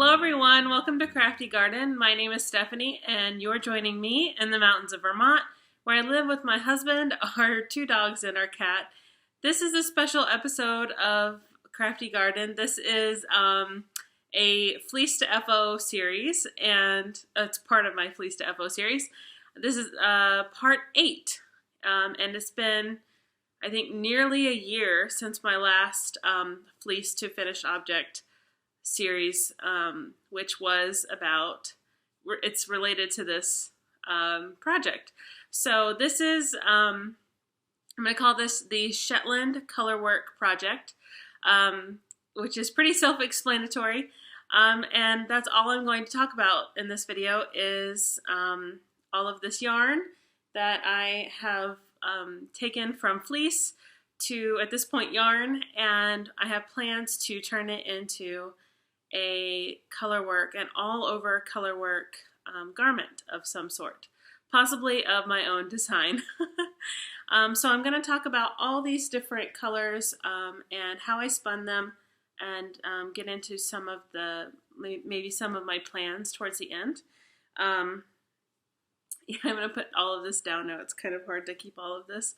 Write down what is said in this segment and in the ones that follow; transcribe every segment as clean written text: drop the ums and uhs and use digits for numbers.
Hello everyone, welcome to Crafty Garden. My name is Stephanie and you're joining me in the mountains of Vermont where I live with my husband, our 2 dogs, and our cat. This is a special episode of Crafty Garden. This is a Fleece to FO series, and it's part of my Fleece to FO series. This is part 8 and it's been, I think, nearly a year since my last Fleece to Finished Object series, which was about, it's related to this project. So this is, I'm going to call this the Shetland Colorwork project, which is pretty self-explanatory, and that's all I'm going to talk about in this video is all of this yarn that I have taken from fleece to, at this point, yarn, and I have plans to turn it into a colorwork, an all-over colorwork garment of some sort, possibly of my own design. So I'm going to talk about all these different colors and how I spun them, and get into some of the, maybe some of my plans towards the end. Yeah, I'm going to put all of this down now. It's kind of hard to keep all of this.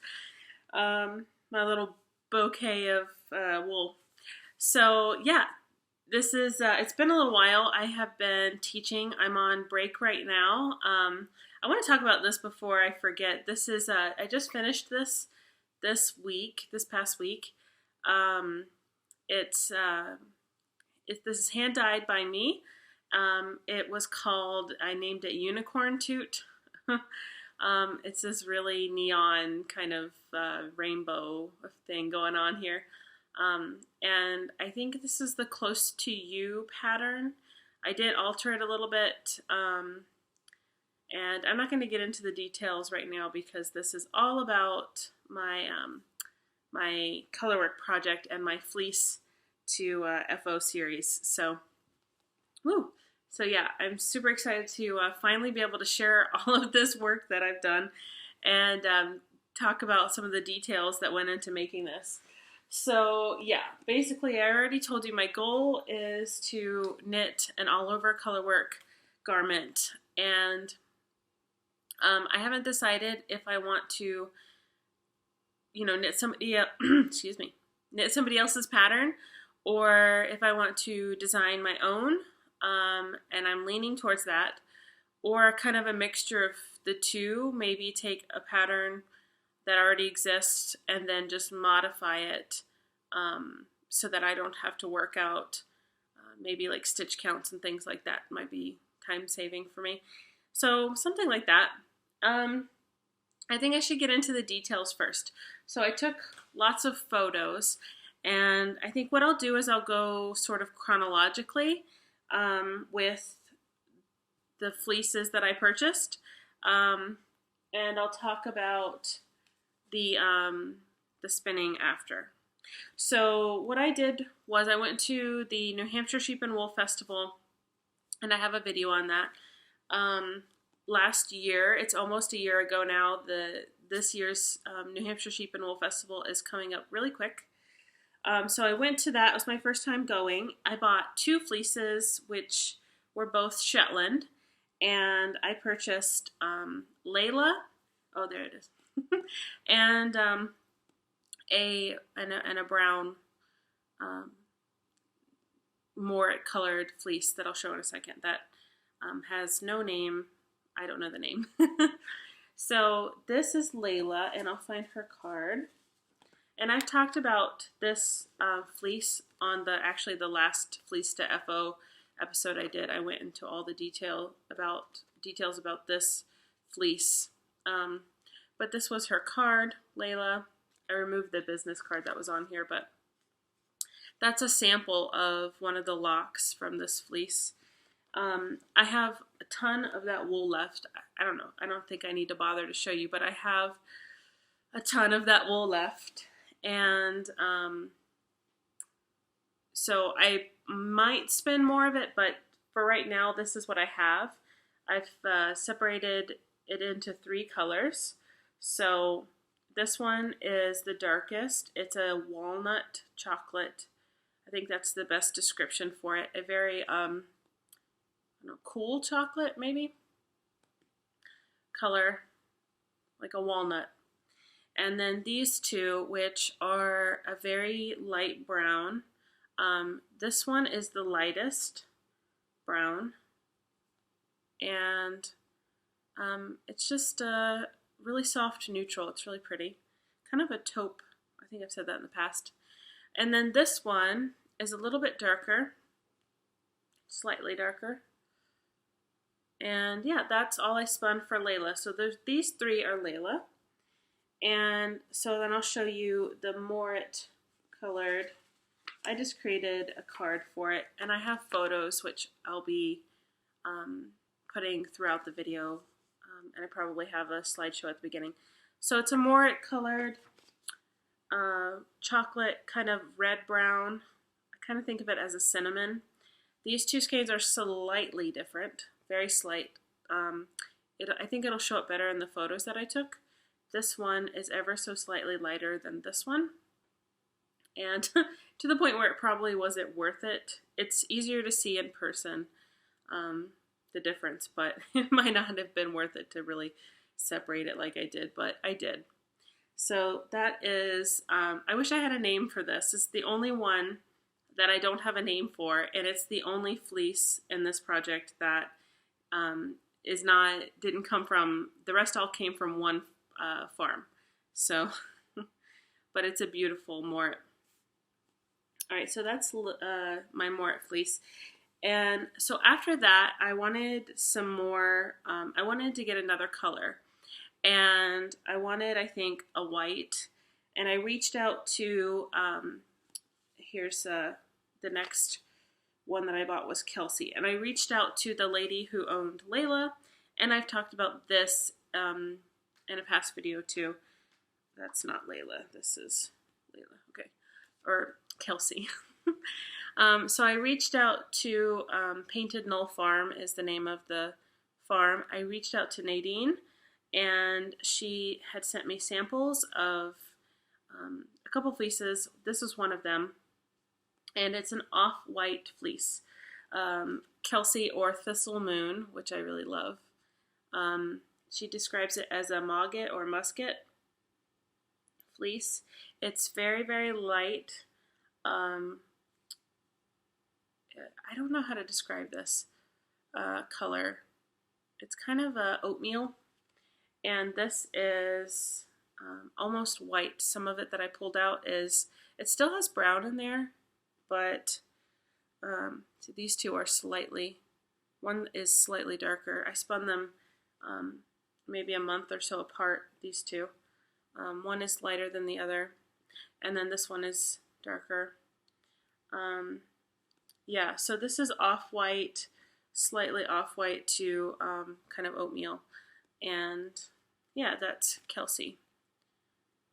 My little bouquet of wool. So yeah. This is, it's been a little while. I have been teaching. I'm on break right now. I want to talk about this before I forget. This is, I just finished this past week. This is hand dyed by me. It was called, I named it Unicorn Toot. It's this really neon kind of rainbow thing going on here. And I think this is the Close to You pattern. I did alter it a little bit, and I'm not going to get into the details right now because this is all about my my colorwork project and my Fleece to FO series. So, woo! So yeah, I'm super excited to finally be able to share all of this work that I've done and talk about some of the details that went into making this. So yeah, basically I already told you my goal is to knit an all-over colorwork garment, and I haven't decided if I want to, knit somebody excuse me, knit somebody else's pattern, or if I want to design my own, and I'm leaning towards that, or kind of a mixture of the two, maybe take a pattern that already exists and then just modify it so that I don't have to work out maybe like stitch counts and things like that. Might be time saving for me. So something like that. I think I should get into the details first. So I took lots of photos, and I think what I'll do is I'll go sort of chronologically with the fleeces that I purchased, and I'll talk about the spinning after. So what I did was I went to the New Hampshire Sheep and Wool Festival, and I have a video on that. Last year, it's almost a year ago now, this year's New Hampshire Sheep and Wool Festival is coming up really quick. So I went to that. It was my first time going. I bought 2 fleeces, which were both Shetland, and I purchased Laila. Oh, there it is. And a brown Moorit colored fleece that I'll show in a second that has no name. I don't know the name. So this is Laila, and I'll find her card. And I've talked about this fleece on the last Fleece to FO episode I did. I went into all the details about this fleece. But this was her card, Laila. I removed the business card that was on here, but that's a sample of one of the locks from this fleece. I have a ton of that wool left. I don't know. I don't think I need to bother to show you, but I have a ton of that wool left. And so I might spin more of it, but for right now, this is what I have. I've separated it into 3 colors. So this one is the darkest. It's a walnut chocolate. I think that's the best description for it. A very don't know, cool chocolate maybe, color, like a walnut. And then these two, which are a very light brown. This one is the lightest brown, and it's just a really soft neutral. It's really pretty, kind of a taupe. I think I've said that in the past. And then this one is a little bit darker, slightly darker. And yeah, that's all I spun for Laila. So these three are Laila. And so then I'll show you the Moorit colored. I just created a card for it, and I have photos which I'll be putting throughout the video, and I probably have a slideshow at the beginning. So it's a Moorit colored chocolate, kind of red-brown. I kind of think of it as a cinnamon. These two skeins are slightly different, very slight. I think it'll show up better in the photos that I took. This one is ever so slightly lighter than this one, and to the point where it probably wasn't worth it. It's easier to see in person, the difference, but it might not have been worth it to really separate it like I did, but I did. So that is, I wish I had a name for this. It's the only one that I don't have a name for, and it's the only fleece in this project that didn't come from, the rest all came from one farm. So, but it's a beautiful Moorit. All right, so that's my Moorit fleece. And so after that, I wanted some more, I wanted to get another color. And I wanted, I think, a white. And I reached out to, here's the next one that I bought was Kelsey. And I reached out to the lady who owned Laila. And I've talked about this in a past video too. That's not Laila, this is Laila, okay, or Kelsey. So I reached out to Painted Knoll Farm is the name of the farm. I reached out to Nadine, and she had sent me samples of a couple fleeces. This is one of them, and it's an off-white fleece. Kelsey or Thistle Moon, which I really love. She describes it as a maggot or musket fleece. It's very, very light. I don't know how to describe this color. It's kind of a oatmeal, and this is almost white. Some of it that I pulled out it still has brown in there, but so these two are one is slightly darker. I spun them maybe a month or so apart, these two. One is lighter than the other, and then this one is darker. Yeah, so this is off-white, slightly off-white to kind of oatmeal. And yeah, that's Kelsey.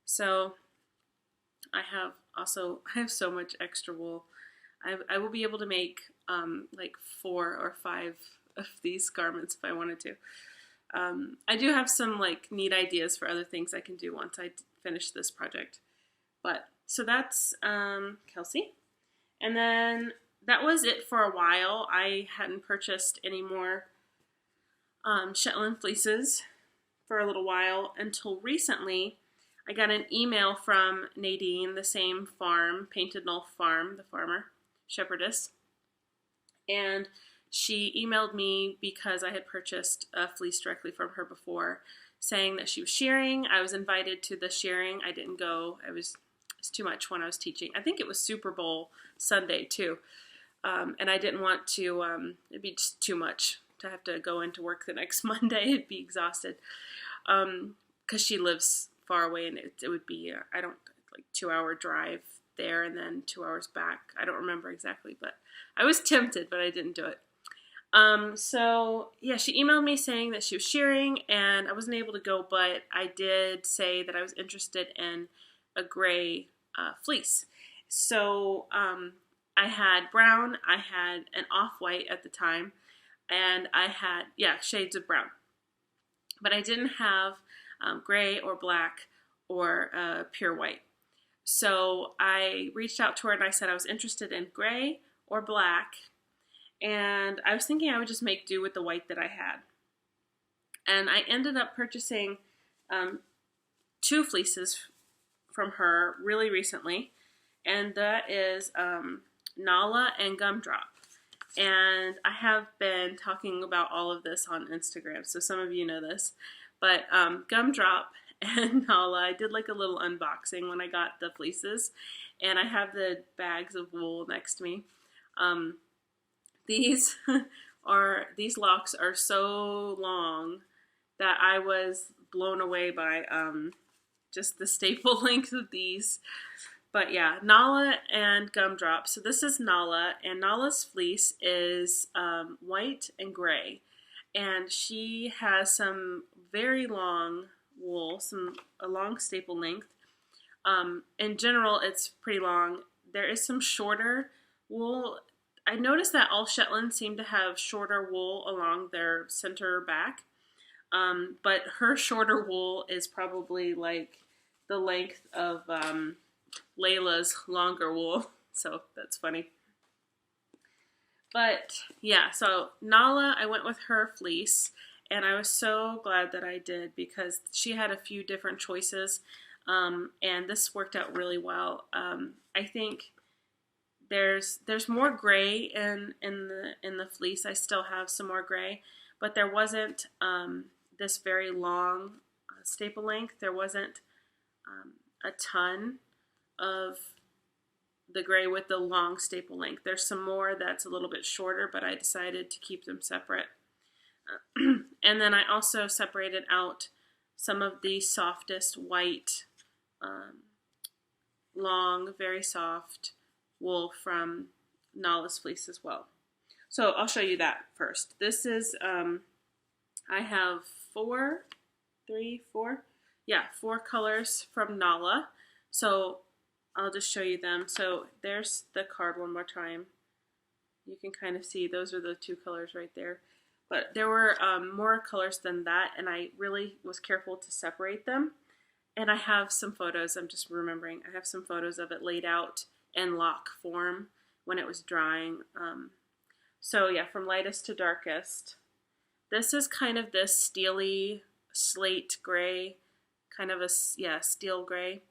So I have so much extra wool. I will be able to make like 4 or 5 of these garments if I wanted to. I do have some like neat ideas for other things I can do once I finish this project. But so that's Kelsey. And then that was it for a while. I hadn't purchased any more Shetland fleeces for a little while until recently. I got an email from Nadine, the same farm, Painted Knoll Farm, the farmer, shepherdess. And she emailed me because I had purchased a fleece directly from her before, saying that she was shearing. I was invited to the shearing. I didn't go. It's too much when I was teaching. I think it was Super Bowl Sunday too. And I didn't want to, it'd be just too much to have to go into work the next Monday. I'd be exhausted. Because she lives far away, and it would be, like 2-hour drive there and then 2 hours back. I don't remember exactly, but I was tempted, but I didn't do it. So yeah, she emailed me saying that she was shearing, and I wasn't able to go, but I did say that I was interested in a gray fleece. So I had brown, I had an off-white at the time, and I had, shades of brown. But I didn't have gray or black or pure white. So I reached out to her and I said I was interested in gray or black, and I was thinking I would just make do with the white that I had. And I ended up purchasing 2 fleeces from her really recently, and that is Nahla and Gumdrop. And I have been talking about all of this on Instagram, so some of you know this. But Gumdrop and Nahla, I did like a little unboxing when I got the fleeces, and I have the bags of wool next to me. These locks are so long that I was blown away by just the staple length of these. But yeah, Nahla and Gumdrop. So this is Nahla, and Nahla's fleece is white and gray. And she has some very long wool, a long staple length. In general, it's pretty long. There is some shorter wool. I noticed that all Shetlands seem to have shorter wool along their center back. But her shorter wool is probably like the length of Laila's longer wool, so that's funny. But yeah, so Nahla, I went with her fleece, and I was so glad that I did because she had a few different choices, and this worked out really well. I think there's more gray in the fleece. I still have some more gray, but there wasn't this very long staple length. There wasn't a ton of the gray with the long staple length. There's some more that's a little bit shorter, but I decided to keep them separate. And then I also separated out some of the softest white, long, very soft wool from Nahla's fleece as well. So I'll show you that first. This is, I have 4 colors from Nahla. So I'll just show you them. So there's the card one more time. You can kind of see those are the 2 colors right there. But there were more colors than that, and I really was careful to separate them. And I have some photos, I'm just remembering, I have some photos of it laid out in lock form when it was drying. So yeah, from lightest to darkest. This is kind of this steely slate gray, kind of a steel gray.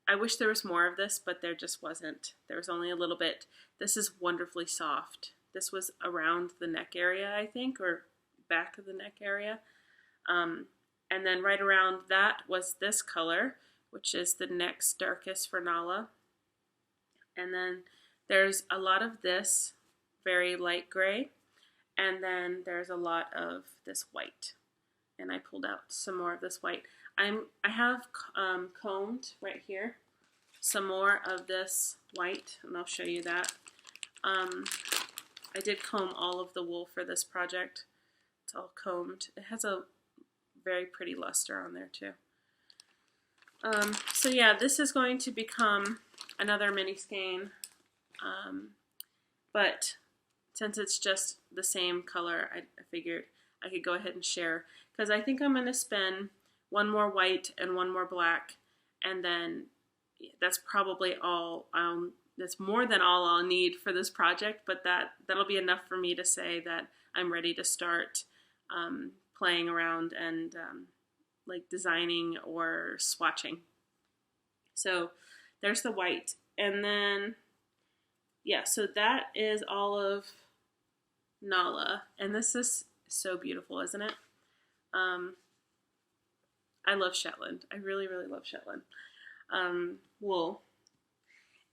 I wish there was more of this, but there just wasn't. There was only a little bit. This is wonderfully soft. This was around the neck area, I think, or back of the neck area. And then right around that was this color, which is the next darkest for Nahla. And then there's a lot of this very light gray. And then there's a lot of this white. And I pulled out some more of this white. I have combed right here some more of this white, and I'll show you that. I did comb all of the wool for this project. It's all combed. It has a very pretty luster on there too. So yeah, this is going to become another mini skein, but since it's just the same color, I figured I could go ahead and share, because I think I'm going to spin one more white and one more black, and then that's probably all. That's more than all I'll need for this project, but that'll be enough for me to say that I'm ready to start playing around and like designing or swatching. So there's the white, and then yeah, so that is all of Nahla, and this is so beautiful, isn't it? I love Shetland. I really, really love Shetland wool.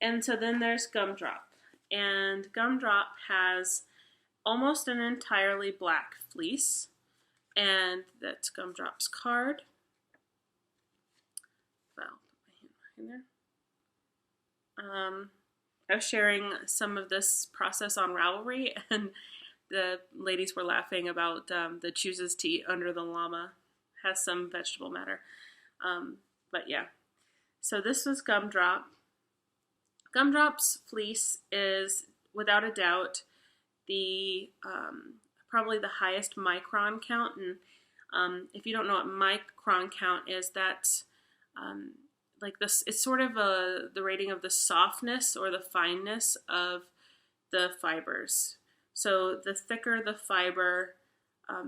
And so then there's Gumdrop, and Gumdrop has almost an entirely black fleece, and that's Gumdrop's card. Well, put my hand behind there. I was sharing some of this process on Ravelry, and the ladies were laughing about the chooses to eat under the llama. Has some vegetable matter. But yeah, so this was Gumdrop. Gumdrop's fleece is, without a doubt, the probably the highest micron count. And if you don't know what micron count is, that's like this. It's sort of the rating of the softness or the fineness of the fibers. So the thicker the fiber,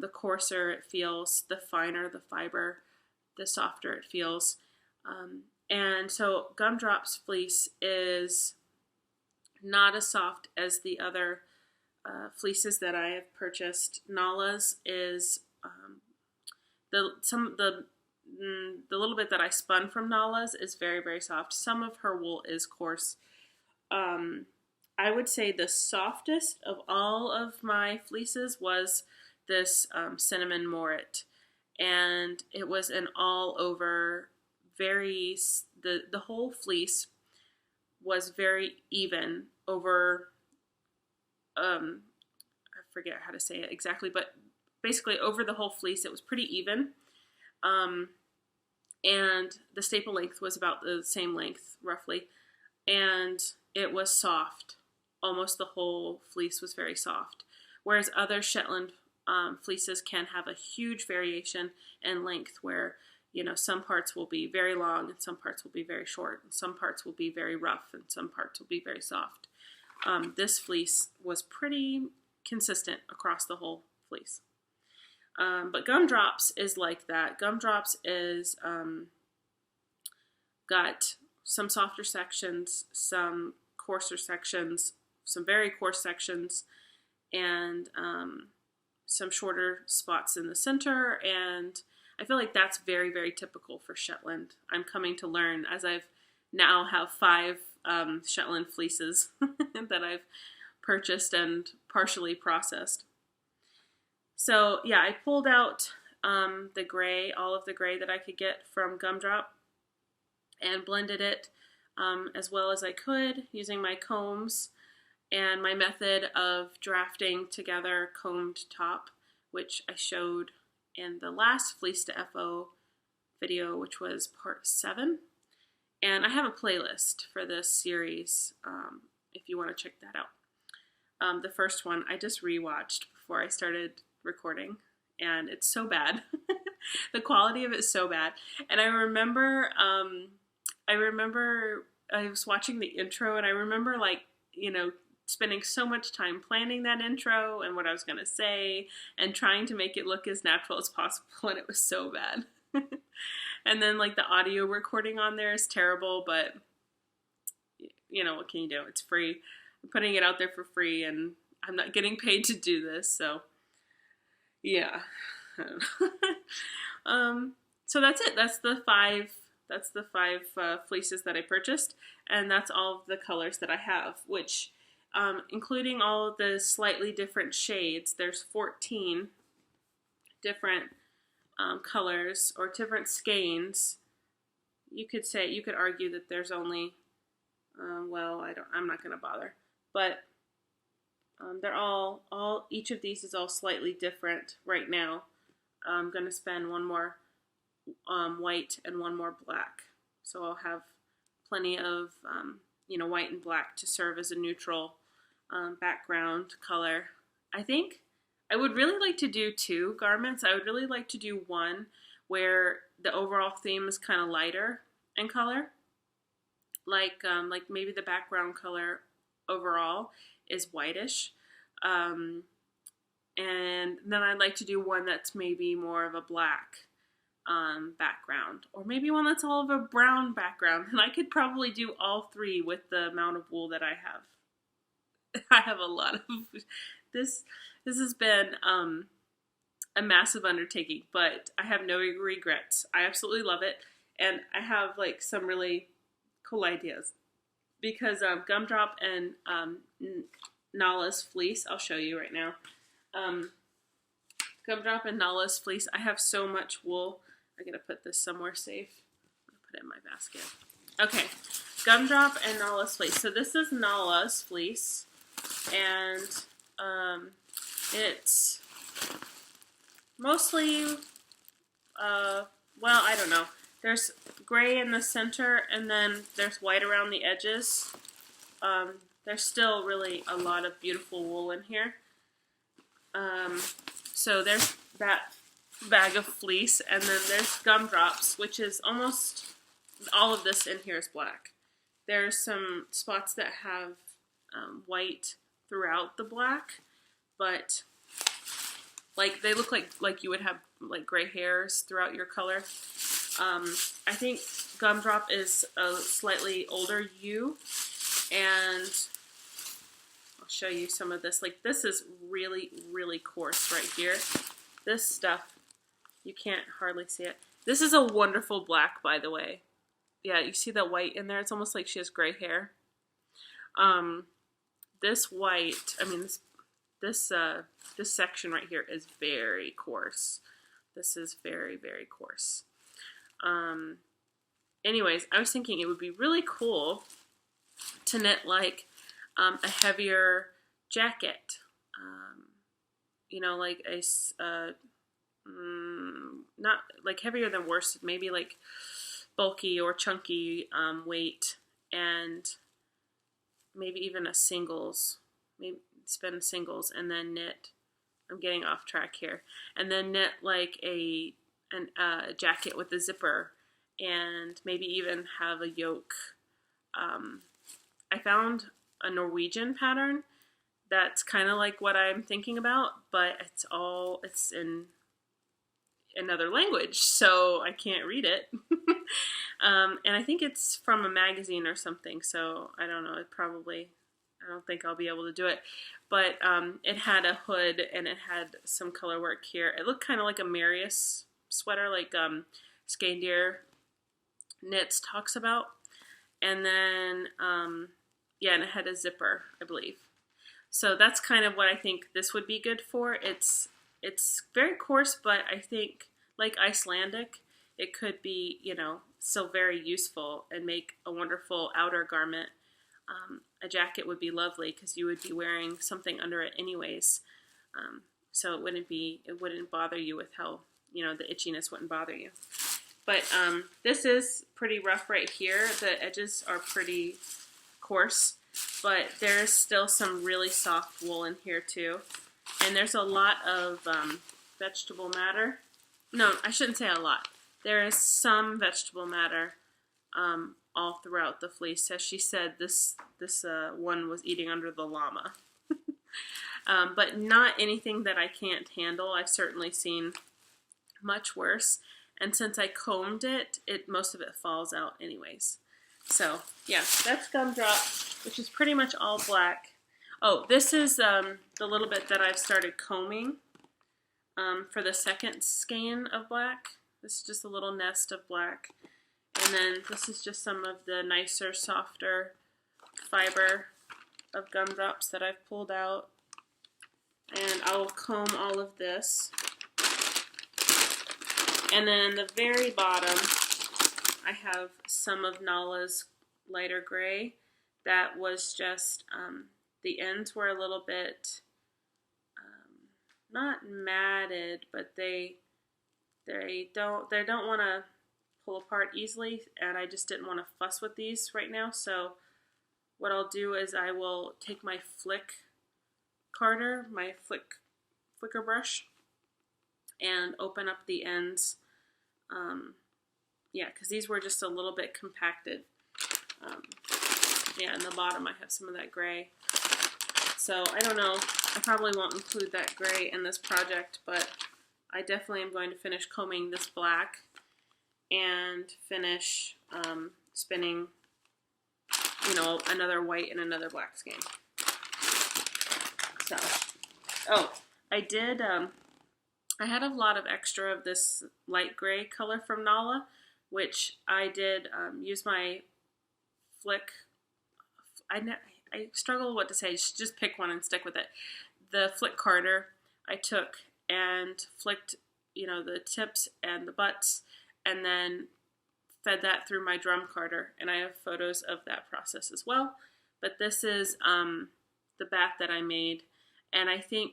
the coarser it feels, the finer the fiber, the softer it feels. And so Gumdrop's fleece is not as soft as the other fleeces that I have purchased. Nahla's is the little bit that I spun from Nahla's is very, very soft. Some of her wool is coarse. I would say the softest of all of my fleeces was this cinnamon Moorit, and it was an all over the whole fleece was very even over, I forget how to say it exactly, but basically over the whole fleece it was pretty even, and the staple length was about the same length roughly, and it was soft. Almost the whole fleece was very soft, whereas other Shetland fleeces can have a huge variation in length where, you know, some parts will be very long and some parts will be very short, and some parts will be very rough and some parts will be very soft. This fleece was pretty consistent across the whole fleece. But Gumdrop's is like that. Gumdrop's is got some softer sections, some coarser sections, some very coarse sections, and some shorter spots in the center, and I feel like that's very, very typical for Shetland. I'm coming to learn as I've now have 5 Shetland fleeces that I've purchased and partially processed. So yeah, I pulled out the gray, all of the gray that I could get from Gumdrop, and blended it as well as I could using my combs and my method of drafting together combed top, which I showed in the last Fleece to FO video, which was part 7. And I have a playlist for this series if you want to check that out. The first one I just rewatched before I started recording, and it's so bad. The quality of it is so bad. And I remember I was watching the intro, and I remember, like, you know, spending so much time planning that intro and what I was going to say and trying to make it look as natural as possible, and it was so bad. And then, like, the audio recording on there is terrible, but, you know, what can you do? It's free. I'm putting it out there for free, and I'm not getting paid to do this, so, yeah. So that's it. That's the five fleeces that I purchased, and that's all of the colors that I have, which, including all of the slightly different shades, there's 14 different colors or different skeins. You could argue that there's only, I'm not going to bother, but they're all each of these is all slightly different right now. I'm going to spend one more white and one more black, so I'll have plenty of white and black to serve as a neutral background color. I think I would really like to do 2 garments. I would really like to do one where the overall theme is kind of lighter in color, like maybe the background color overall is whitish, and then I'd like to do one that's maybe more of a black background, or maybe one that's all of a brown background, and I could probably do all 3 with the amount of wool that I have. I have a lot of this. This has been a massive undertaking, but I have no regrets. I absolutely love it, and I have like some really cool ideas because Gumdrop and Nahla's fleece. I'll show you right now. Gumdrop and Nahla's fleece. I have so much wool. I gotta put this somewhere safe. I'll put it in my basket. Okay, Gumdrop and Nahla's fleece. So this is Nahla's fleece, and it's mostly, I don't know. There's gray in the center, and then there's white around the edges. There's still really a lot of beautiful wool in here. So there's that bag of fleece, and then there's Gumdrops, which is almost all of this in here is black. There's some spots that have white throughout the black, but like they look like you would have like gray hairs throughout your color. I think Gumdrop is a slightly older ewe, and I'll show you some of this. Like this is really, really coarse right here. This stuff, you can't hardly see it. This is a wonderful black, by the way. Yeah, you see that white in there? It's almost like she has gray hair. This white, I mean, this section right here is very coarse. This is very, very coarse. Anyways, I was thinking it would be really cool to knit like a heavier jacket. You know, like a not like heavier than worsted, maybe like bulky or chunky weight, and maybe even a singles, maybe spin singles and then knit. I'm getting off track here. And then knit like a jacket with a zipper, and maybe even have a yoke. I found a Norwegian pattern that's kind of like what I'm thinking about, but it's in another language, so I can't read it. And I think it's from a magazine or something, so I don't know, I don't think I'll be able to do it. But it had a hood and it had some color work here. It looked kind of like a Marius sweater, like Skandir Knits talks about. And then, yeah, and it had a zipper, I believe. So that's kind of what I think this would be good for. It's very coarse, but I think, like Icelandic, it could be, you know, still very useful and make a wonderful outer garment. A jacket would be lovely because you would be wearing something under it anyways. So it wouldn't bother you with how, you know, the itchiness wouldn't bother you. But this is pretty rough right here. The edges are pretty coarse, but there's still some really soft wool in here too. And there's a lot of vegetable matter. No, I shouldn't say a lot. There is some vegetable matter all throughout the fleece. As she said, this one was eating under the llama. But not anything that I can't handle. I've certainly seen much worse. And since I combed it, most of it falls out anyways. So, yeah, that's Gumdrop, which is pretty much all black. Oh, this is the little bit that I've started combing for the second skein of black. This is just a little nest of black. And then this is just some of the nicer, softer fiber of gumdrops that I've pulled out. And I will comb all of this. And then the very bottom, I have some of Nahla's lighter gray. That was just, the ends were a little bit, not matted, but they don't want to pull apart easily, and I just didn't want to fuss with these right now. So what I'll do is I will take my flicker brush, and open up the ends. Yeah, because these were just a little bit compacted. Yeah, in the bottom I have some of that gray. So I don't know, I probably won't include that gray in this project, but I definitely am going to finish combing this black and finish spinning, you know, another white and another black skein. So, oh, I did, I had a lot of extra of this light gray color from Nahla, which I did use my I struggle what to say, just pick one and stick with it. The flick carder I took and flicked, you know, the tips and the butts, and then fed that through my drum carder, and I have photos of that process as well. But this is the bat that I made, and I think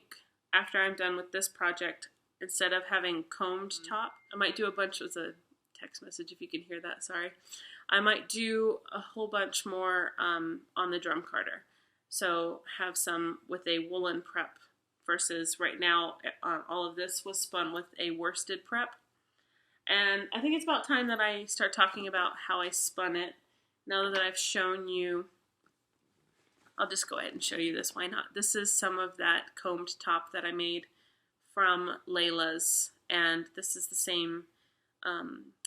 after I'm done with this project, instead of having combed top, I might do a bunch. It was a text message if you can hear that, sorry. I might do a whole bunch more on the drum carder. So have some with a woolen prep versus right now all of this was spun with a worsted prep. And I think it's about time that I start talking about how I spun it now that I've shown you I'll just go ahead and show you this. Why not? This is some of that combed top that I made from Laila's, and this is the same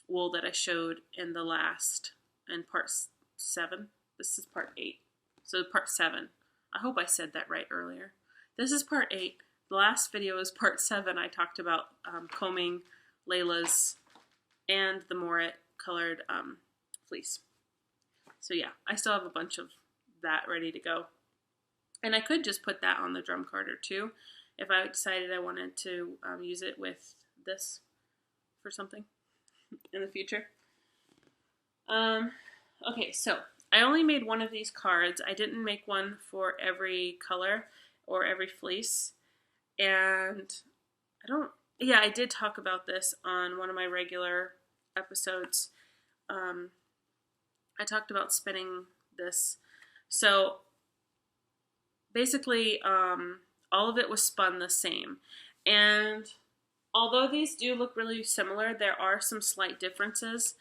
wool that I showed in the last, in part 7. This is part 8. So part 7. I hope I said that right earlier. This is part 8. The last video is part 7. I talked about combing Laila's and the Moorit colored fleece. So yeah, I still have a bunch of that ready to go. And I could just put that on the drum carder too, if I decided I wanted to use it with this for something in the future. Okay, so I only made one of these cards. I didn't make one for every color or every fleece. And I did talk about this on one of my regular episodes. I talked about spinning this. So basically, all of it was spun the same. And although these do look really similar, there are some slight differences.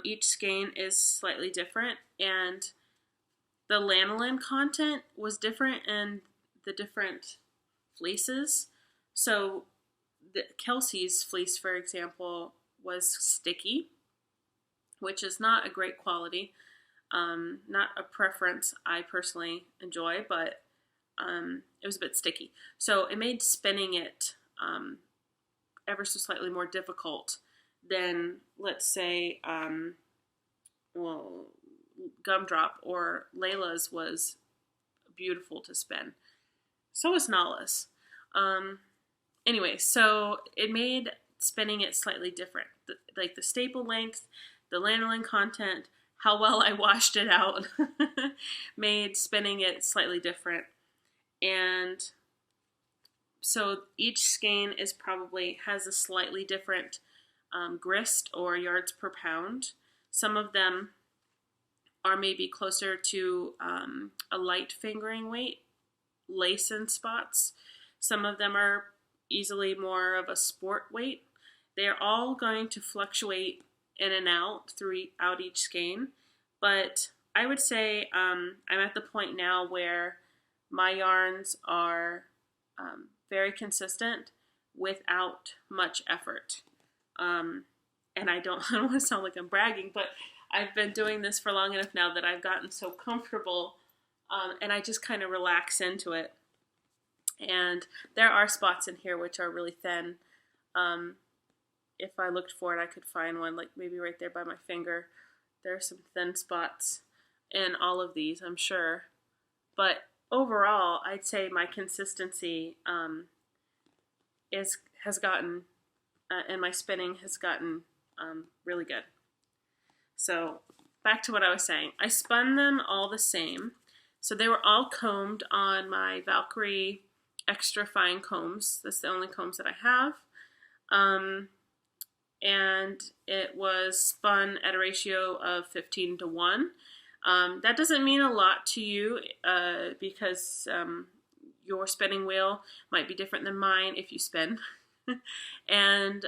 Each skein is slightly different, and the lanolin content was different in the different fleeces. So Kelsey's fleece, for example, was sticky, which is not a great quality. Not a preference I personally enjoy, but it was a bit sticky. So it made spinning it ever so slightly more difficult than, let's say, Gumdrop or Laila's was beautiful to spin. So was Nahla's. Anyway, so it made spinning it slightly different. Like the staple length, the lanolin content, how well I washed it out made spinning it slightly different. And so each skein has a slightly different grist or yards per pound. Some of them are maybe closer to a light fingering weight, lace and spots. Some of them are easily more of a sport weight. They're all going to fluctuate in and out throughout each skein, but I would say I'm at the point now where my yarns are very consistent without much effort. And I don't want to sound like I'm bragging, but I've been doing this for long enough now that I've gotten so comfortable, and I just kind of relax into it. And there are spots in here which are really thin. If I looked for it, I could find one, like maybe right there by my finger. There are some thin spots in all of these, I'm sure. But overall, I'd say my consistency has gotten, and my spinning has gotten really good. So back to what I was saying. I spun them all the same. So they were all combed on my Valkyrie extra fine combs. That's the only combs that I have. And it was spun at a ratio of 15:1. That doesn't mean a lot to you because your spinning wheel might be different than mine if you spin. And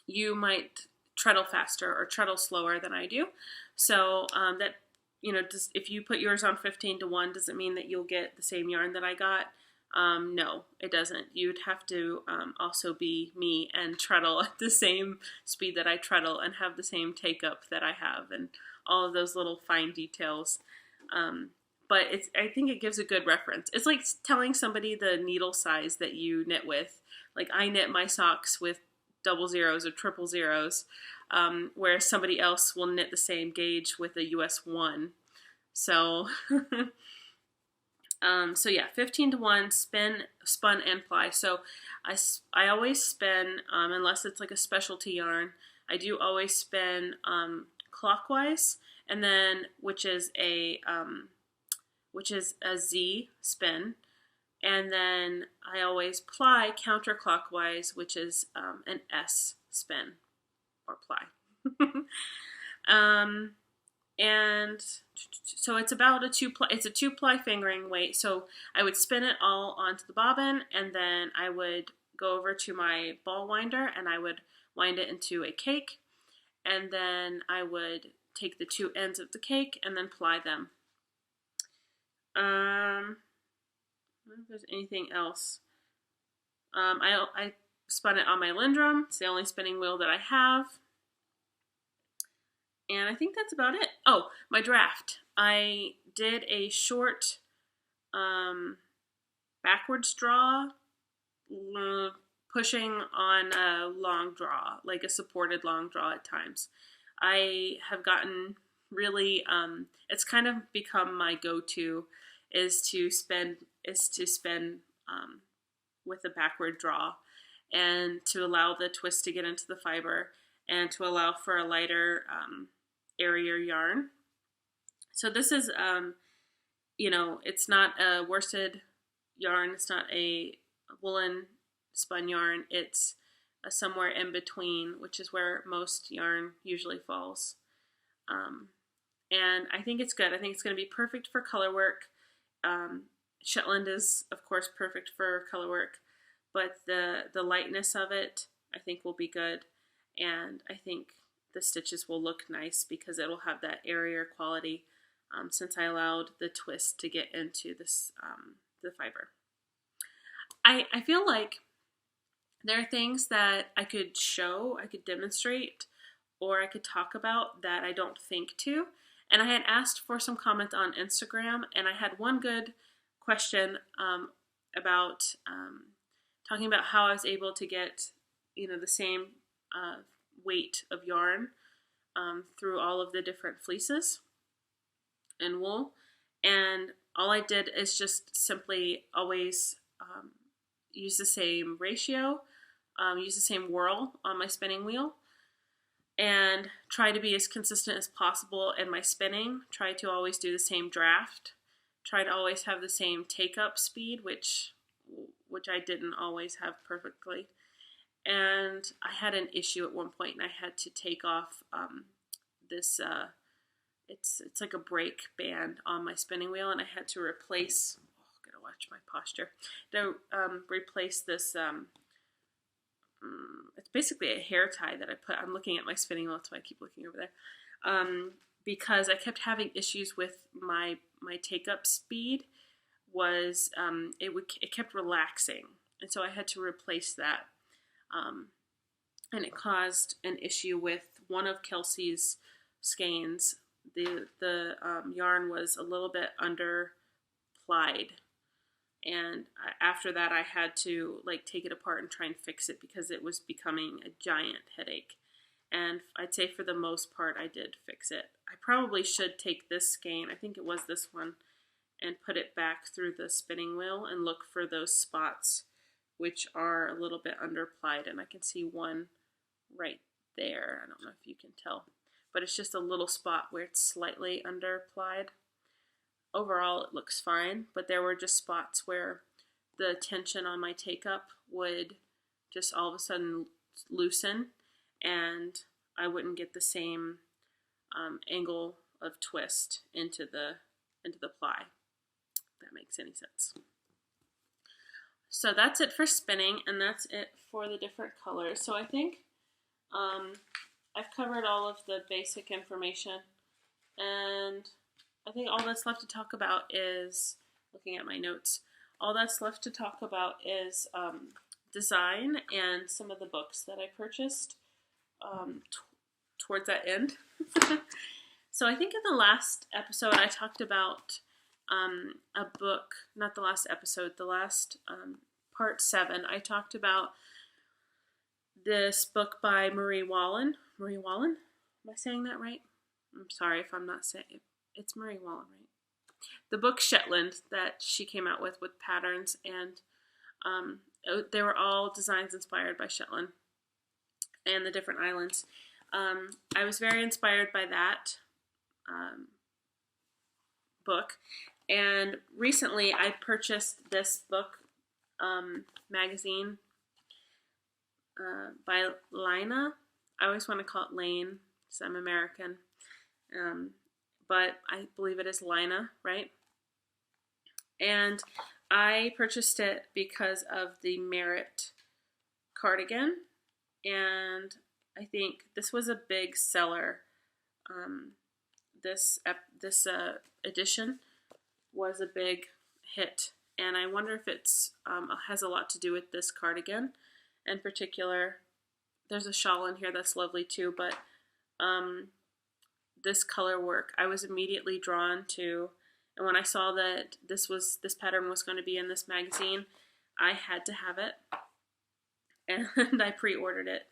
you might treadle faster or treadle slower than I do. So that, if you put yours on 15:1, does it mean that you'll get the same yarn that I got? No, it doesn't. You'd have to also be me and treadle at the same speed that I treadle and have the same take up that I have and all of those little fine details. But I think it gives a good reference. It's like telling somebody the needle size that you knit with. Like I knit my socks with 00s or 000s, whereas somebody else will knit the same gauge with a US 1. So so yeah, 15:1, spun, and ply. So I always spin, unless it's like a specialty yarn, I do always spin clockwise, and then which is a Z spin, and then I always ply counterclockwise, which is an S spin or ply. And so it's about a 2-ply fingering weight. So I would spin it all onto the bobbin, and then I would go over to my ball winder and I would wind it into a cake, and then I would take the two ends of the cake and then ply them. I don't know if there's anything else. I spun it on my Lindrum. It's the only spinning wheel that I have. And I think that's about it. Oh, my draft. I did a short backwards draw, pushing on a long draw, like a supported long draw at times. I have gotten really, it's kind of become my go-to is to spin with a backward draw, and to allow the twist to get into the fiber, and to allow for a lighter, airier yarn. So this is, it's not a worsted yarn. It's not a woolen spun yarn. It's somewhere in between, which is where most yarn usually falls. And I think it's good. I think it's going to be perfect for color work. Shetland is, of course, perfect for color work, but the lightness of it, I think, will be good. And I think the stitches will look nice because it'll have that airier quality, since I allowed the twist to get into this the fiber. I feel like there are things that I could show, I could demonstrate, or I could talk about that I don't think to. And I had asked for some comment on Instagram, and I had one good question about talking about how I was able to get, the same weight of yarn through all of the different fleeces and wool. And all I did is just simply always use the same ratio, use the same whirl on my spinning wheel, and try to be as consistent as possible in my spinning. Try to always do the same draft. Try to always have the same take-up speed, which I didn't always have perfectly. And I had an issue at one point, and I had to take off this, it's like a brake band on my spinning wheel, and I had to replace, gotta watch my posture, to replace this, it's basically a hair tie that I put. I'm looking at my spinning wheel, that's why I keep looking over there. Because I kept having issues with my take-up speed. Was it kept relaxing, and so I had to replace that. And it caused an issue with one of Kelsey's skeins. The yarn was a little bit underplied. And after that, I had to take it apart and try and fix it because it was becoming a giant headache. And I'd say for the most part, I did fix it. I probably should take this skein, I think it was this one, and put it back through the spinning wheel and look for those spots which are a little bit underplied. And I can see one right there. I don't know if you can tell, but it's just a little spot where it's slightly underplied. Overall, it looks fine, but there were just spots where the tension on my take-up would just all of a sudden loosen, and I wouldn't get the same angle of twist into the ply, if that makes any sense. So that's it for spinning, and that's it for the different colors. So I think I've covered all of the basic information, and I think all that's left to talk about is, looking at my notes, all that's left to talk about is design and some of the books that I purchased towards that end. So I think in the last episode I talked about a book, not the last episode, the last part 7, I talked about this book by Marie Wallen. Marie Wallen? Am I saying that right? I'm sorry if I'm not saying it. It's Marie Wallen, right? The book Shetland that she came out with patterns, and they were all designs inspired by Shetland and the different islands. I was very inspired by that book, and recently I purchased this book magazine by Laila. I always want to call it Lane because I'm American, but I believe it is Laila, right? And I purchased it because of the Moorit cardigan, and I think this was a big seller, this edition. was a big hit, and I wonder if it's has a lot to do with this cardigan in particular. There's a shawl in here that's lovely too, but this color work I was immediately drawn to, and when I saw that this pattern was going to be in this magazine, I had to have it, and I pre-ordered it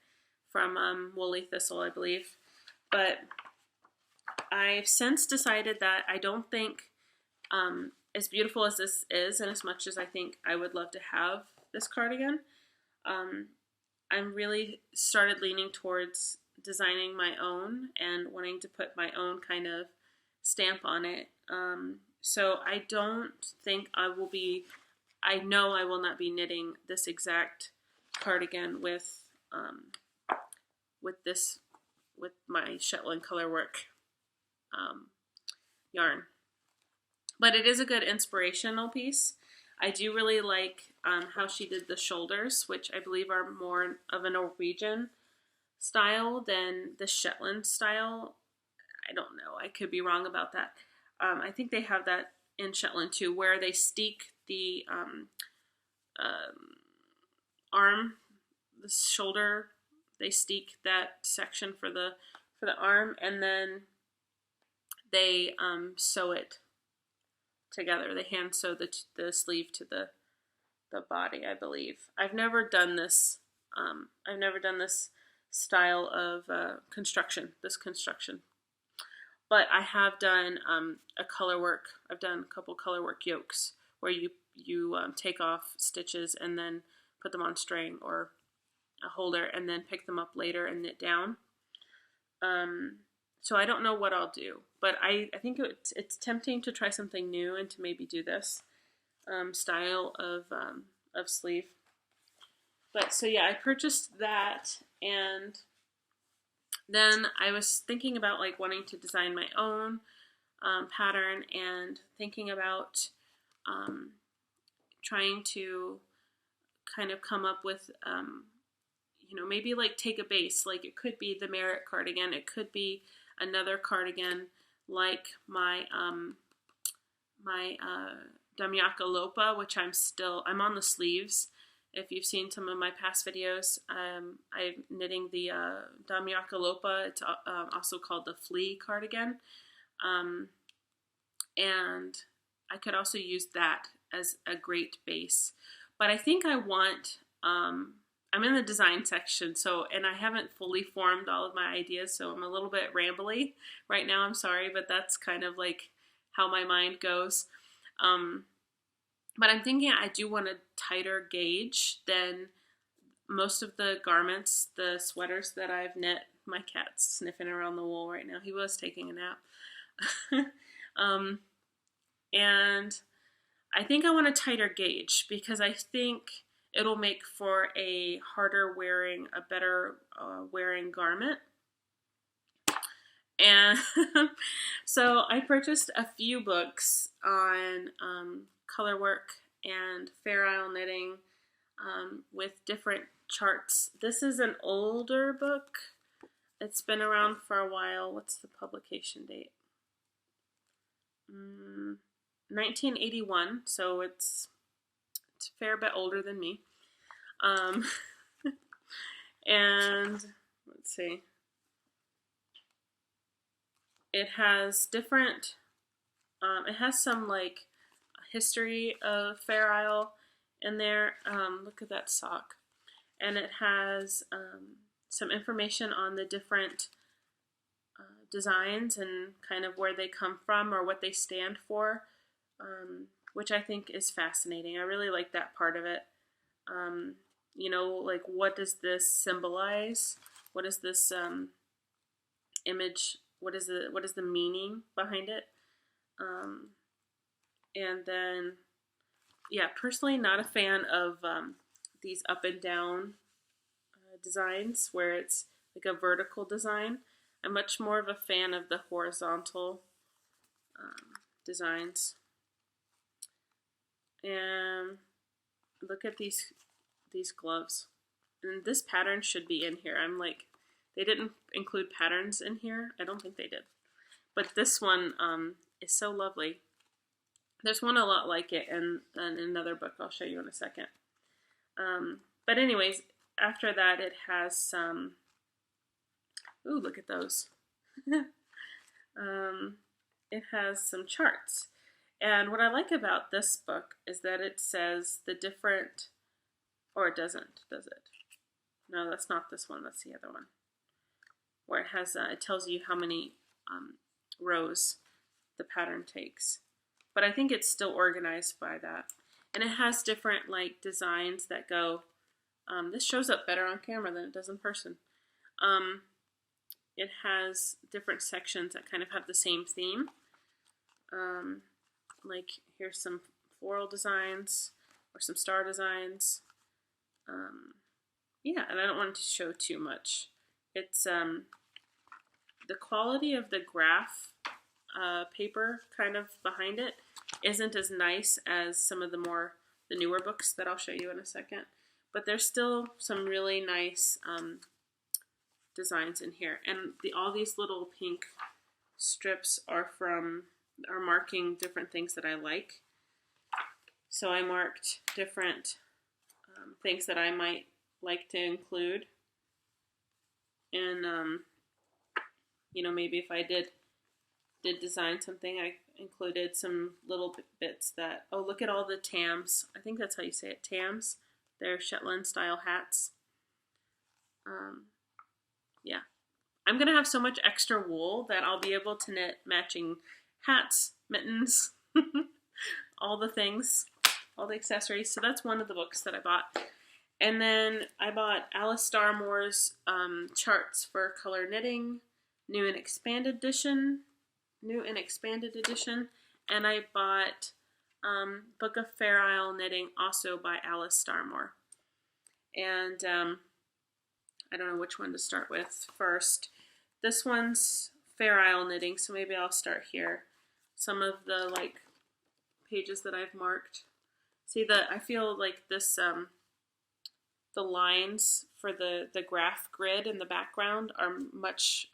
from Woolly Thistle, I believe. But I've since decided that I don't think, as beautiful as this is, and as much as I think I would love to have this cardigan, I'm really started leaning towards designing my own and wanting to put my own kind of stamp on it. So I don't think I know I will not be knitting this exact cardigan with my Shetland Colorwork yarn. But it is a good inspirational piece. I do really like how she did the shoulders, which I believe are more of a Norwegian style than the Shetland style. I don't know. I could be wrong about that. I think they have that in Shetland too, where they steek the arm, the shoulder. They steek that section for the arm, and then they sew it together. They hand sew the sleeve to the body, I believe. I've never done this. I've never done this style of construction. But I have done a color work. I've done a couple color work yokes where you take off stitches and then put them on string or a holder and then pick them up later and knit down. So I don't know what I'll do, but I think it's tempting to try something new and to maybe do this style of sleeve. But so yeah, I purchased that, and then I was thinking about like wanting to design my own pattern and thinking about trying to kind of come up with maybe like take a base, like it could be the Moorit cardigan, it could be another cardigan like my Damyaka Lopa, which I'm on the sleeves. If you've seen some of my past videos, I'm knitting the Damyaka Lopa. It's also called the Flea cardigan, and I could also use that as a great base. But I think I want I'm in the design section, and I haven't fully formed all of my ideas, so I'm a little bit rambly right now. I'm sorry, but that's kind of like how my mind goes. But I'm thinking I do want a tighter gauge than most of the garments, the sweaters that I've knit. My cat's sniffing around the wool right now. He was taking a nap. And I think I want a tighter gauge because I think it'll make for a harder wearing, a better wearing garment. And so I purchased a few books on color work and Fair Isle knitting with different charts. This is an older book. It's been around for a while. What's the publication date? 1981, so it's a fair bit older than me. And let's see. It has different, it has some like history of Fair Isle in there. Look at that sock. And it has some information on the different designs and kind of where they come from or what they stand for, which I think is fascinating. I really like that part of it. Like what does this symbolize? What is this image? What is the meaning behind it? And then, yeah, personally not a fan of these up and down designs where it's like a vertical design. I'm much more of a fan of the horizontal designs. And look at these gloves. And this pattern should be in here. I'm like, they didn't include patterns in here. I don't think they did. But this one is so lovely. There's one a lot like it in another book I'll show you in a second. But anyways, after that it has some, ooh, look at those. It has some charts. And what I like about this book is that it says the different, or it doesn't, does it? No, that's not this one, that's the other one. Where it has, it tells you how many rows the pattern takes. But I think it's still organized by that. And it has different like designs that go, this shows up better on camera than it does in person. It has different sections that kind of have the same theme. Like here's some floral designs or some star designs. Yeah, and I don't want to show too much. It's the quality of the graph paper kind of behind it isn't as nice as some of the newer books that I'll show you in a second. But there's still some really nice designs in here. And all these little pink strips are marking different things that I like. So I marked different things that I might like to include. And, you know, maybe if I did design something, I included some little bits that, oh, look at all the tams. I think that's how you say it, tams. They're Shetland style hats. Yeah. I'm going to have so much extra wool that I'll be able to knit matching hats, mittens, all the things, all the accessories. So that's one of the books that I bought. And then I bought Alice Starmore's charts for color knitting, new and expanded edition. And I bought Book of Fair Isle Knitting, also by Alice Starmore. And I don't know which one to start with first. This one's Fair Isle Knitting, so maybe I'll start here. Some of the like pages that I've marked. See, I feel like this the lines for the graph grid in the background are much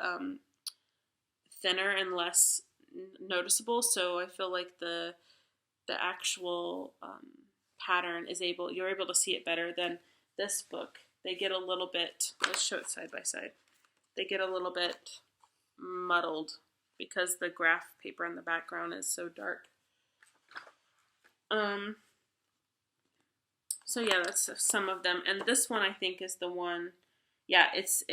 thinner and less noticeable, so I feel like the actual pattern you're able to see it better than this book. They get a little bit, let's show it side by side, they get a little bit muddled because the graph paper in the background is so dark. So yeah, that's some of them. And this one I think is the one, yeah, it's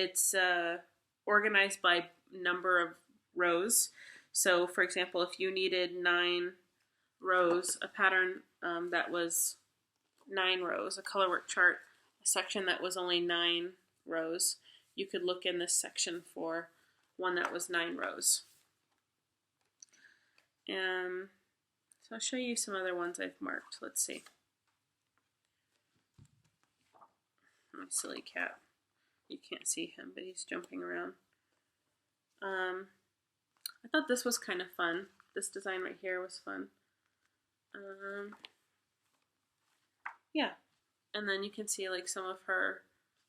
organized by number of rows. So for example, if you needed 9 rows, a pattern that was 9 rows, a colorwork chart, a section that was only 9 rows, you could look in this section for one that was 9 rows. So I'll show you some other ones I've marked. Let's see. My silly cat. You can't see him, but he's jumping around. I thought this was kind of fun. This design right here was fun. Yeah, and then you can see like some of her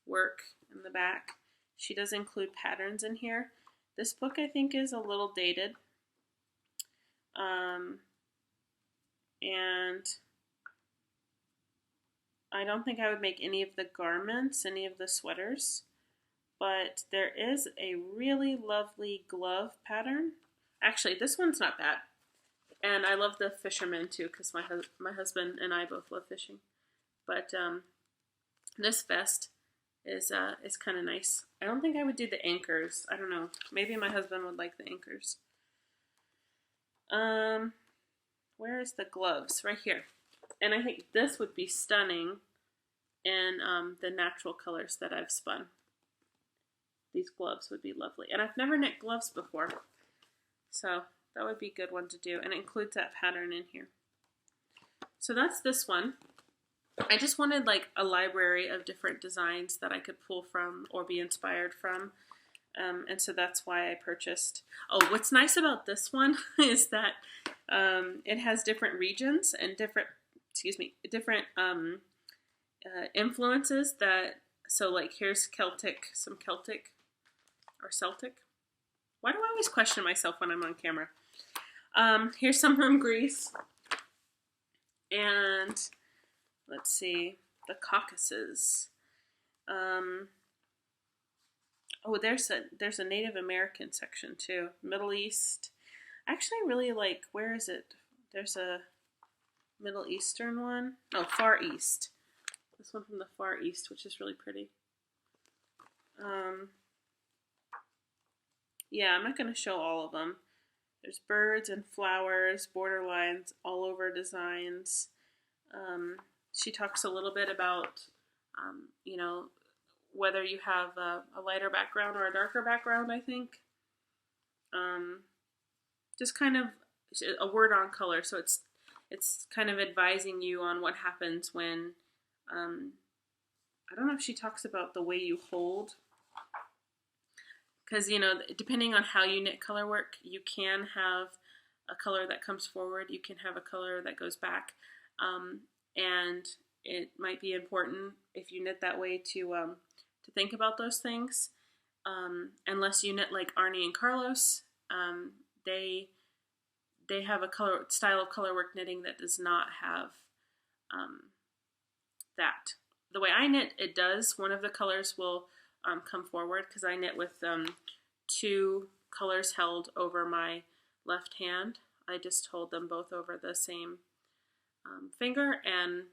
work in the back. She does include patterns in here. This book I think is a little dated. And I don't think I would make any of the garments, any of the sweaters, but there is a really lovely glove pattern. Actually, this one's not bad. And I love the fisherman too, because my husband and I both love fishing. But this vest is kind of nice. I don't think I would do the anchors. I don't know. Maybe my husband would like the anchors. Where is the gloves? Right here. And I think this would be stunning in the natural colors that I've spun. These gloves would be lovely. And I've never knit gloves before. So that would be a good one to do. And it includes that pattern in here. So that's this one. I just wanted like a library of different designs that I could pull from or be inspired from. And so that's why I purchased. Oh, what's nice about this one is that it has different regions and different influences that, so like here's Celtic, some Celtic or Celtic. Why do I always question myself when I'm on camera? Here's some from Greece. And let's see, the Caucasus. Oh, there's a Native American section too. Middle East. I actually really like, where is it? There's a Middle Eastern one. Oh, Far East. This one from the Far East, which is really pretty. Yeah, I'm not going to show all of them. There's birds and flowers, border lines, all over designs. She talks a little bit about, you know, whether you have a lighter background or a darker background, I think. Just kind of a word on color. So it's kind of advising you on what happens when, I don't know if she talks about the way you hold. Because, you know, depending on how you knit color work, you can have a color that comes forward. You can have a color that goes back. And it might be important if you knit that way to think about those things. Unless you knit like Arnie and Carlos, they have a style of color work knitting that does not have that. The way I knit, it does. One of the colors will come forward because I knit with 2 colors held over my left hand. I just hold them both over the same finger, and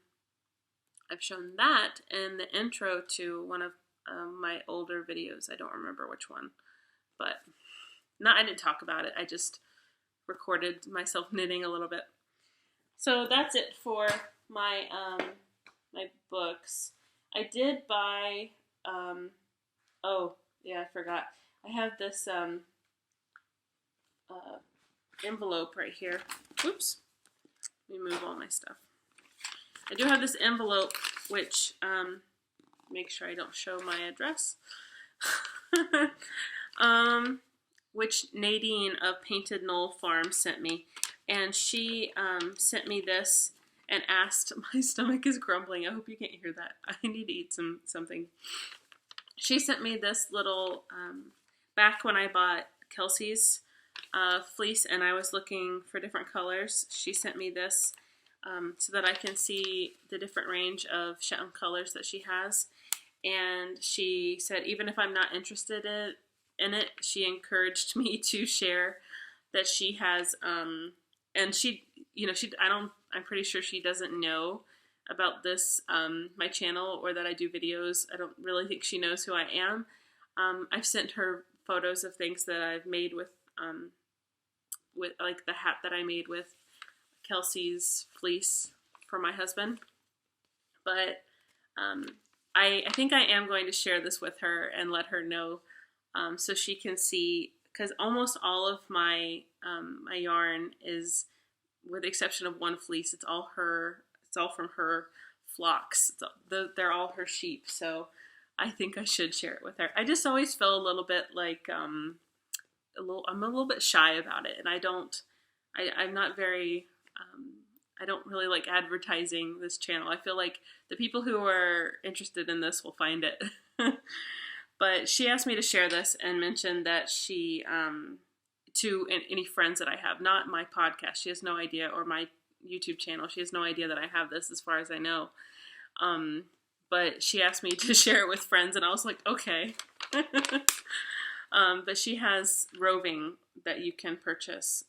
I've shown that in the intro to one of my older videos. I don't remember which one, but I didn't talk about it. I just recorded myself knitting a little bit. So that's it for my my books. I did buy oh yeah, I forgot. I have this envelope right here. Oops. Let me move all my stuff. I do have this envelope, which make sure I don't show my address. Which Nadine of Painted Knoll Farm sent me, and she sent me this and asked. My stomach is grumbling. I hope you can't hear that. I need to eat something. She sent me this little back when I bought Kelsey's fleece, and I was looking for different colors. She sent me this so that I can see the different range of Shetland colors that she has. And she said, even if I'm not interested in it, she encouraged me to share that she has, and she, you know, I'm pretty sure she doesn't know about this, my channel, or that I do videos. I don't really think she knows who I am. I've sent her photos of things that I've made with like the hat that I made with Kelsey's fleece for my husband. But I think I am going to share this with her and let her know, so she can see, because almost all of my my yarn is, with the exception of one fleece, it's all from her flocks. They're all her sheep, so I think I should share it with her. I just always feel a little bit like I'm a little bit shy about it, and I'm not very I don't really like advertising this channel. I feel like the people who are interested in this will find it. But she asked me to share this and mention that she, to any friends that I have, not my podcast. She has no idea, or my YouTube channel. She has no idea that I have this, as far as I know. But she asked me to share it with friends, and I was like, okay. But she has roving that you can purchase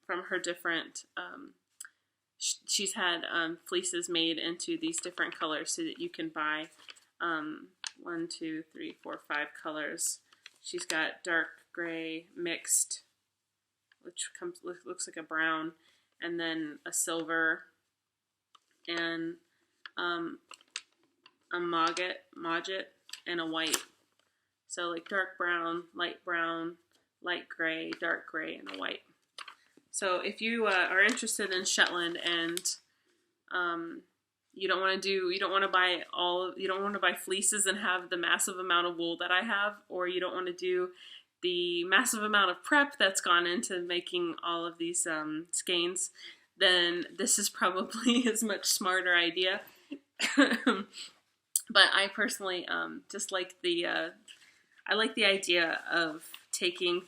from her different. She's had fleeces made into these different colors so that you can buy 1, 2, 3, 4, 5 colors. She's got dark gray mixed, which looks like a brown, and then a silver, and a maggot, and a white. So like dark brown, light gray, dark gray, and a white. So if you are interested in Shetland and you don't want to buy fleeces and have the massive amount of wool that I have, or you don't want to do the massive amount of prep that's gone into making all of these skeins, then this is probably a much smarter idea. But I personally just like the idea of taking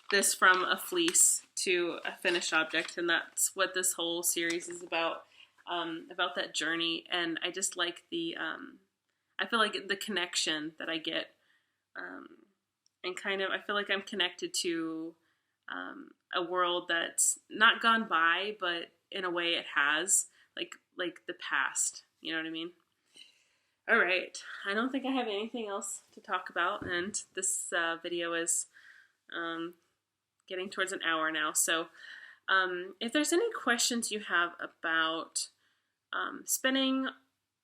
this from a fleece to a finished object, and that's what this whole series is about that journey. And I just like I feel like the connection that I get, and kind of I feel like I'm connected to a world that's not gone by, but in a way it has, like the past. You know what I mean? All right. I don't think I have anything else to talk about, and this video is getting towards an hour now. So if there's any questions you have about spinning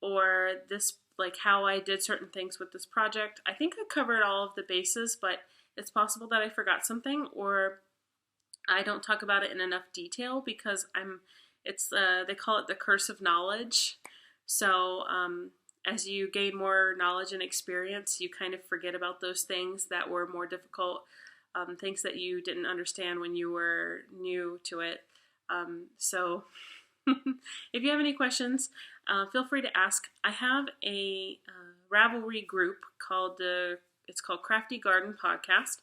or this, like how I did certain things with this project, I think I covered all of the bases, but it's possible that I forgot something or I don't talk about it in enough detail because they call it the curse of knowledge. So as you gain more knowledge and experience, you kind of forget about those things that were more difficult, things that you didn't understand when you were new to it. So if you have any questions, feel free to ask. I have a Ravelry group called CraftyGardenPodcast,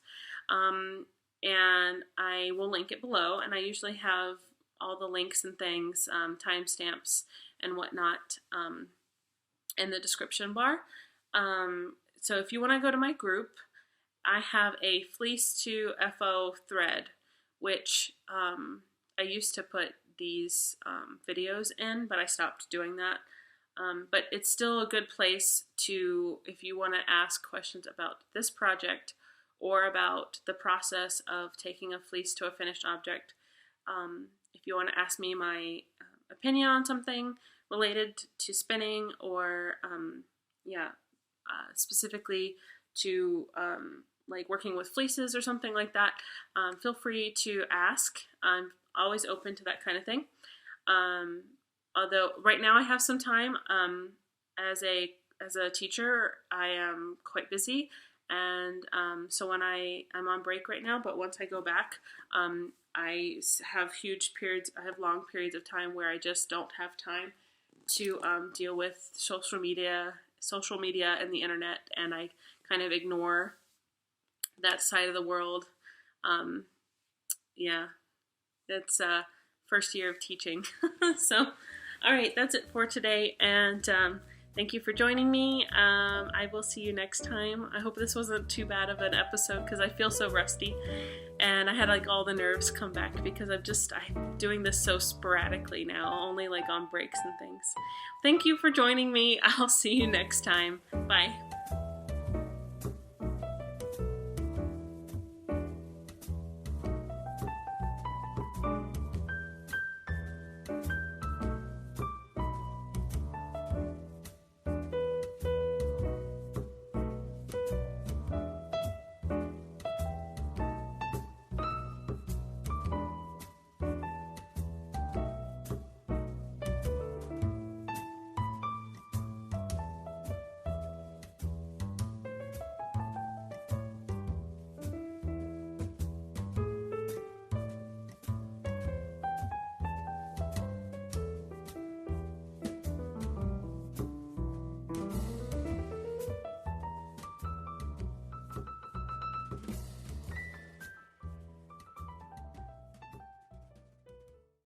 and I will link it below, and I usually have all the links and things, timestamps and whatnot, in the description bar. So if you want to go to my group, I have a F2FO thread, which I used to put these videos in, but I stopped doing that. But it's still a good place if you want to ask questions about this project or about the process of taking a fleece to a finished object. If you want to ask me my opinion on something related to spinning or specifically to like working with fleeces or something like that, feel free to ask. I'm always open to that kind of thing. Although right now I have some time. As a teacher, I am quite busy, and so when I'm on break right now, but once I go back, I have long periods of time where I just don't have time to deal with social media and the internet, and I kind of ignore that side of the world. It's first year of teaching. So, all right, that's it for today, and thank you for joining me. I will see you next time. I hope this wasn't too bad of an episode because I feel so rusty, and I had like all the nerves come back because I'm doing this so sporadically now, only like on breaks and things. Thank you for joining me. I'll see you next time. Bye.